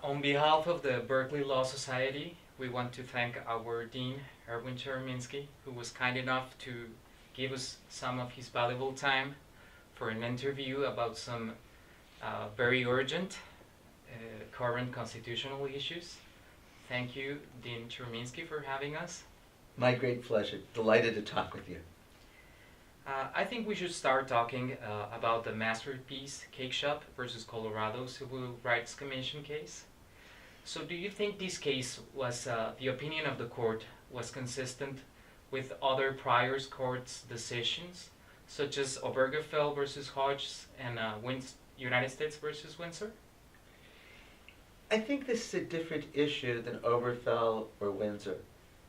On behalf of the Berkeley Law Society, we want to thank our Dean, Dean Chemerinsky, who was kind enough to give us some of his valuable time for an interview about some very urgent current constitutional issues. Thank you, Dean Chemerinsky, for having us. My great pleasure. Delighted to talk with you. I think we should start talking about the Masterpiece Cake Shop versus Colorado Civil Rights Commission case. So do you think this case was, the opinion of the court was consistent with other prior courts' decisions, such as Obergefell versus Hodges and United States versus Windsor? I think this is a different issue than Obergefell or Windsor.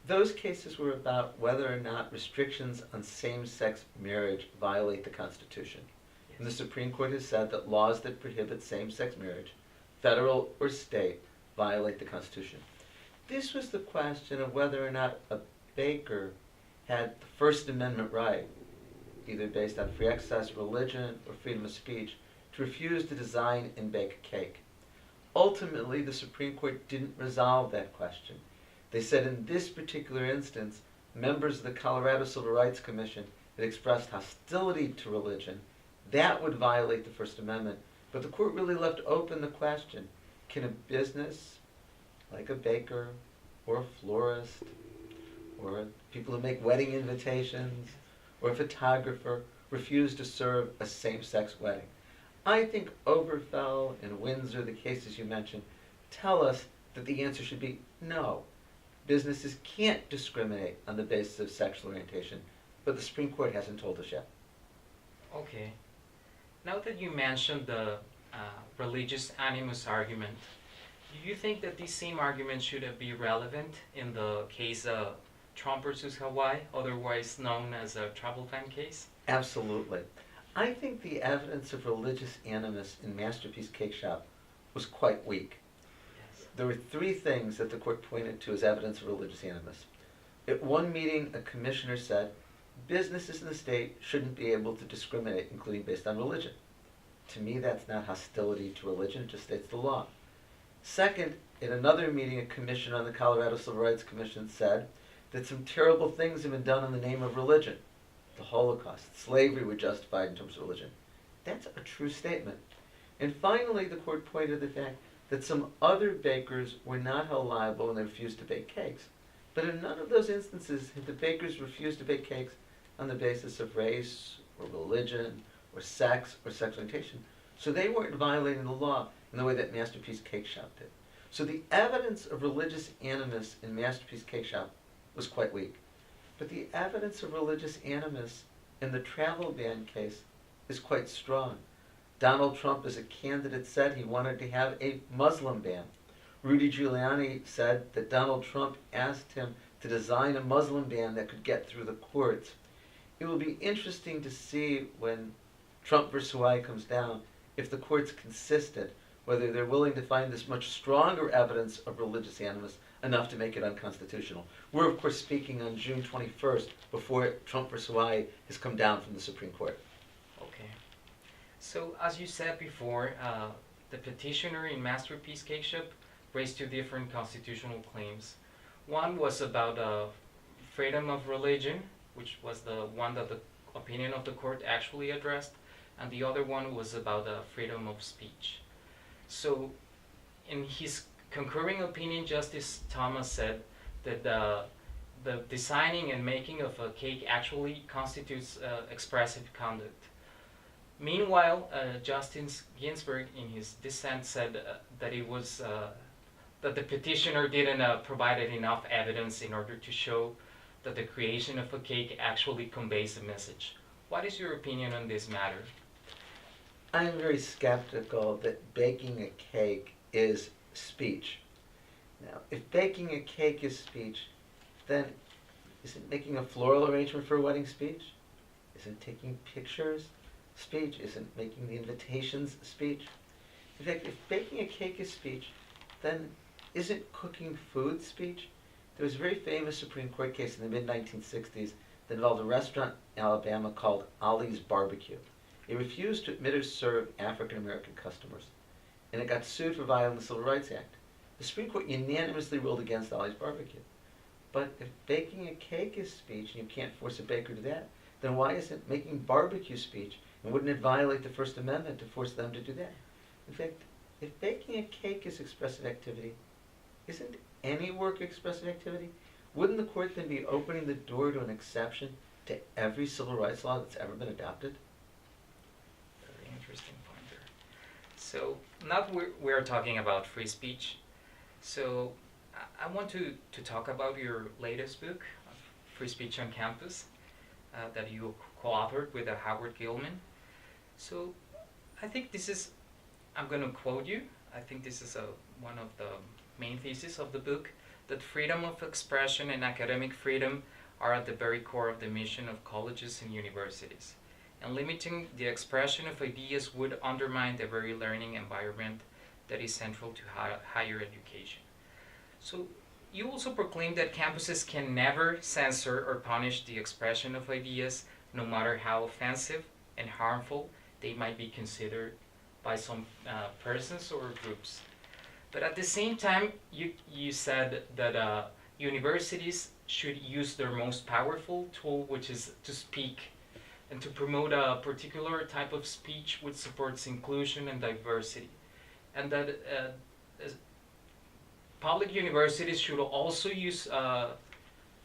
Those cases were about whether or not restrictions on same-sex marriage violate the Constitution. Yes. And the Supreme Court has said that laws that prohibit same-sex marriage, federal or state, violate the Constitution. This was the question of whether or not a baker had the First Amendment right, either based on free exercise, religion, or freedom of speech, to refuse to design and bake a cake. Ultimately, the Supreme Court didn't resolve that question. They said in this particular instance, members of the Colorado Civil Rights Commission had expressed hostility to religion. That would violate the First Amendment. But the court really left open the question, can a business like a baker or a florist or people who make wedding invitations or a photographer refuse to serve a same-sex wedding? I think Obergefell and Windsor, the cases you mentioned, tell us that the answer should be no. Businesses can't discriminate on the basis of sexual orientation, but the Supreme Court hasn't told us yet. Okay. Now that you mentioned the religious animus argument, do you think that this same argument should be relevant in the case of Trump versus Hawaii, otherwise known as a travel ban case? Absolutely. I think the evidence of religious animus in Masterpiece Cake Shop was quite weak. There were three things that the court pointed to as evidence of religious animus. At one meeting, a commissioner said, businesses in the state shouldn't be able to discriminate, including based on religion. To me, that's not hostility to religion, it just states the law. Second, at another meeting, a commissioner on the Colorado Civil Rights Commission said that some terrible things have been done in the name of religion. The Holocaust, slavery were justified in terms of religion. That's a true statement. And finally, the court pointed to the fact that some other bakers were not held liable when they refused to bake cakes. But in none of those instances had the bakers refused to bake cakes on the basis of race or religion or sex or sexual orientation. So they weren't violating the law in the way that Masterpiece Cake Shop did. So the evidence of religious animus in Masterpiece Cake Shop was quite weak. But the evidence of religious animus in the travel ban case is quite strong. Donald Trump, as a candidate, said he wanted to have a Muslim ban. Rudy Giuliani said that Donald Trump asked him to design a Muslim ban that could get through the courts. It will be interesting to see when Trump versus Hawaii comes down if the court's consistent, whether they're willing to find this much stronger evidence of religious animus enough to make it unconstitutional. We're, of course, speaking on June 21st before Trump versus Hawaii has come down from the Supreme Court. Okay. So, as you said before, the petitioner in Masterpiece Cake Shop raised two different constitutional claims. One was about freedom of religion, which was the one that the opinion of the court actually addressed, and the other one was about freedom of speech. So, in his concurring opinion, Justice Thomas said that the designing and making of a cake actually constitutes expressive conduct. Meanwhile, Justice Ginsburg, in his dissent, said that it was that the petitioner didn't provide enough evidence in order to show that the creation of a cake actually conveys a message. What is your opinion on this matter? I am very skeptical that baking a cake is speech. Now, if baking a cake is speech, then isn't making a floral arrangement for a wedding speech? Isn't taking pictures speech? Isn't making the invitations speech? In fact, if baking a cake is speech, then isn't cooking food speech? There was a very famous Supreme Court case in the mid-1960s that involved a restaurant in Alabama called Ollie's Barbecue. It refused to admit or serve African American customers. and it got sued for violating the Civil Rights Act. The Supreme Court unanimously ruled against Ollie's barbecue. But if baking a cake is speech, and you can't force a baker to do that, then why isn't making barbecue speech? And wouldn't it violate the First Amendment to force them to do that? In fact, if baking a cake is expressive activity, isn't any work expressive activity? Wouldn't the court then be opening the door to an exception to every civil rights law that's ever been adopted? Very interesting point there. So now we're talking about free speech. So I want to talk about your latest book, Free Speech on Campus, that you co-authored with Howard Gilman. So I think this is, I'm going to quote you, I think this is one of the main theses of the book, that freedom of expression and academic freedom are at the very core of the mission of colleges and universities. And limiting the expression of ideas would undermine the very learning environment that is central to higher education. So you also proclaim that campuses can never censor or punish the expression of ideas, no matter how offensive and harmful they might be considered by some persons or groups. But at the same time, you said that universities should use their most powerful tool, which is to speak, and to promote a particular type of speech which supports inclusion and diversity. And that public universities should also use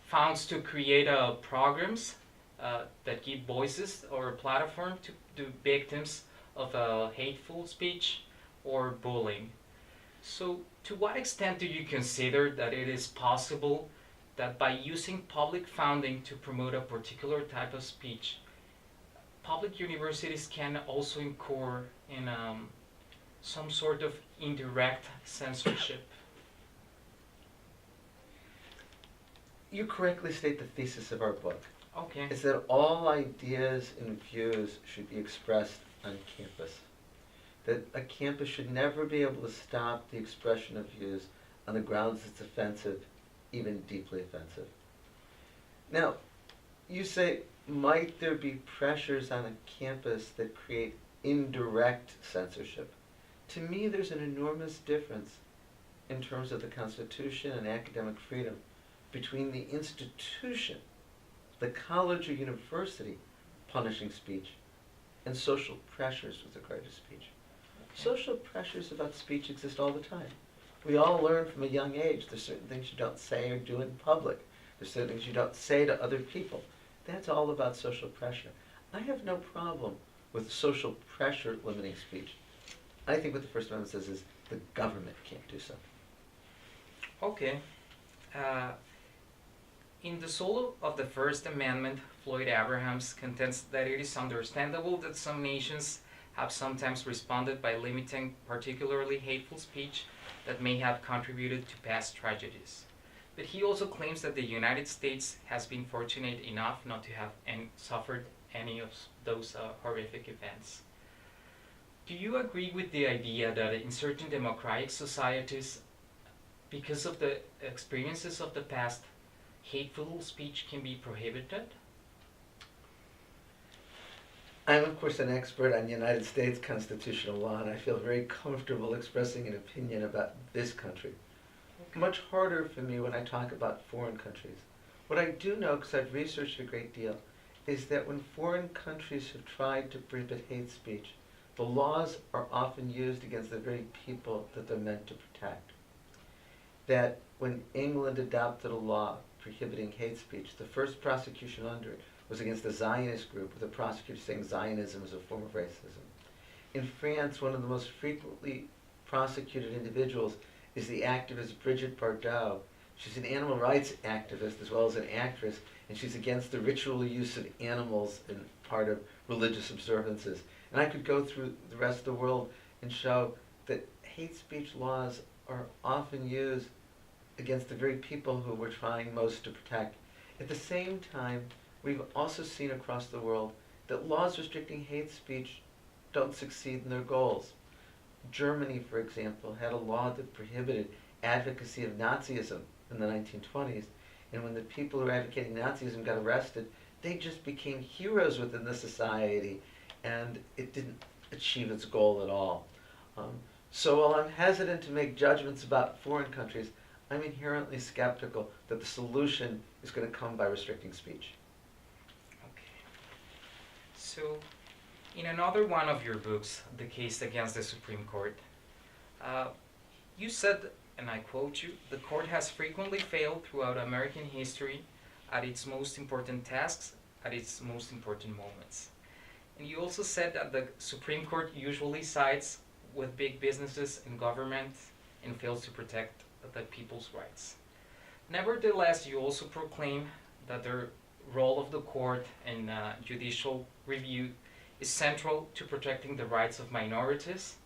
funds to create programs that give voices or a platform to victims of hateful speech or bullying. So to what extent do you consider that it is possible that by using public funding to promote a particular type of speech, public universities can also incur in some sort of indirect censorship? You correctly state the thesis of our book. Okay. It's that all ideas and views should be expressed on campus. That a campus should never be able to stop the expression of views on the grounds it's offensive, even deeply offensive. Now, you say, might there be pressures on a campus that create indirect censorship? To me, there's an enormous difference in terms of the Constitution and academic freedom between the institution, the college or university, punishing speech, and social pressures with regard to speech. Social pressures about speech exist all the time. We all learn from a young age there's certain things you don't say or do in public. There's certain things you don't say to other people. That's all about social pressure. I have no problem with social pressure limiting speech. I think what the First Amendment says is the government can't do so. Okay. In the soul of the First Amendment, Floyd Abrahams contends that it is understandable that some nations have sometimes responded by limiting particularly hateful speech that may have contributed to past tragedies. But he also claims that the United States has been fortunate enough not to have suffered any of those horrific events. Do you agree with the idea that in certain democratic societies, because of the experiences of the past, hateful speech can be prohibited? I'm, of course, an expert on United States constitutional law, and I feel very comfortable expressing an opinion about this country. Okay. Much harder for me when I talk about foreign countries. What I do know, because I've researched a great deal, is that when foreign countries have tried to prohibit hate speech, the laws are often used against the very people that they're meant to protect. That when England adopted a law prohibiting hate speech, the first prosecution under it was against a Zionist group, with the prosecutor saying Zionism is a form of racism. In France, one of the most frequently prosecuted individuals is the activist Brigitte Bardot. She's an animal rights activist as well as an actress, and she's against the ritual use of animals in part of religious observances. And I could go through the rest of the world and show that hate speech laws are often used against the very people who we're trying most to protect. At the same time, we've also seen across the world that laws restricting hate speech don't succeed in their goals. Germany, for example, had a law that prohibited advocacy of Nazism in the 1920s, and when the people who were advocating Nazism got arrested, they just became heroes within the society, and it didn't achieve its goal at all. So while I'm hesitant to make judgments about foreign countries, I'm inherently skeptical that the solution is going to come by restricting speech. Okay. So, in another one of your books, The Case Against the Supreme Court, you said, and I quote you, "The court has frequently failed throughout American history at its most important tasks, at its most important moments." And you also said that the Supreme Court usually sides with big businesses and government and fails to protect the people's rights. Nevertheless, you also proclaim that the role of the court in judicial review is central to protecting the rights of minorities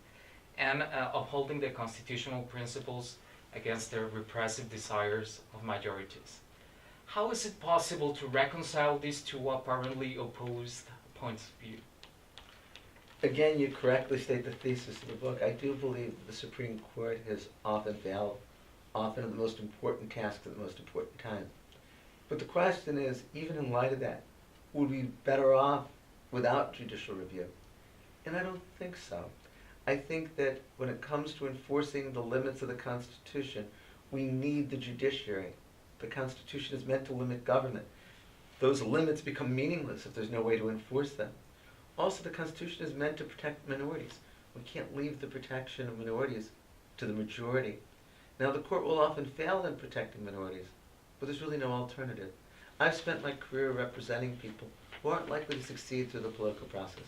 and upholding the constitutional principles against the repressive desires of majorities. How is it possible to reconcile these two apparently opposed points of view? Again, you correctly state the thesis of the book. I do believe the Supreme Court has often failed, often at the most important tasks at the most important time. But the question is, even in light of that, would we be better off without judicial review? And I don't think so. I think that when it comes to enforcing the limits of the Constitution, we need the judiciary. The Constitution is meant to limit government. Those limits become meaningless if there's no way to enforce them. Also, the Constitution is meant to protect minorities. We can't leave the protection of minorities to the majority. Now, the court will often fail in protecting minorities, but there's really no alternative. I've spent my career representing people who aren't likely to succeed through the political process.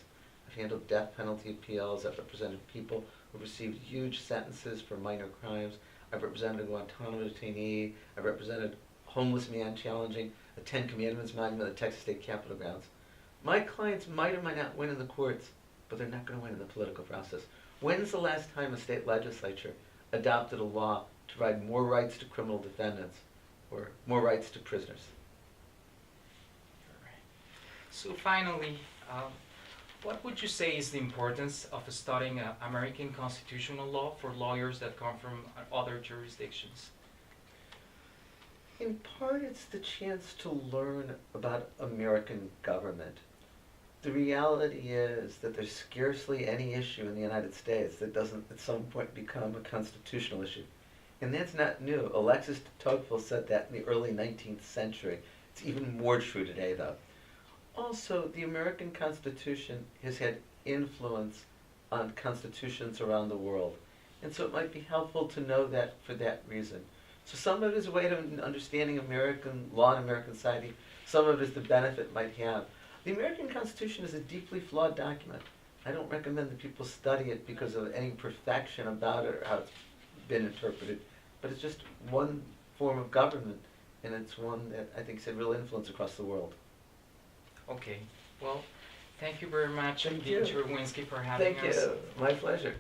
I've handled death penalty appeals. I've represented people who received huge sentences for minor crimes. I've represented a Guantanamo detainee. I've represented a homeless man challenging a Ten Commandments monument at the Texas State Capitol grounds. My clients might or might not win in the courts, but they're not going to win in the political process. When's the last time a state legislature adopted a law to provide more rights to criminal defendants or more rights to prisoners? All right. So finally, what would you say is the importance of studying American constitutional law for lawyers that come from other jurisdictions? In part, it's the chance to learn about American government. The reality is that there's scarcely any issue in the United States that doesn't at some point become a constitutional issue. And that's not new. Alexis de Tocqueville said that in the early 19th century. It's even more true today, though. Also, the American Constitution has had influence on constitutions around the world. And so it might be helpful to know that for that reason. So some of it is a way of understanding American law and American society. Some of it is the benefit it might have. The American Constitution is a deeply flawed document. I don't recommend that people study it because of any perfection about it or how it's been interpreted. But it's just one form of government, and it's one that I think has had real influence across the world. Okay. Well, thank you very much, Thank Dean you. Chemerinsky, for having Thank us. you. My pleasure.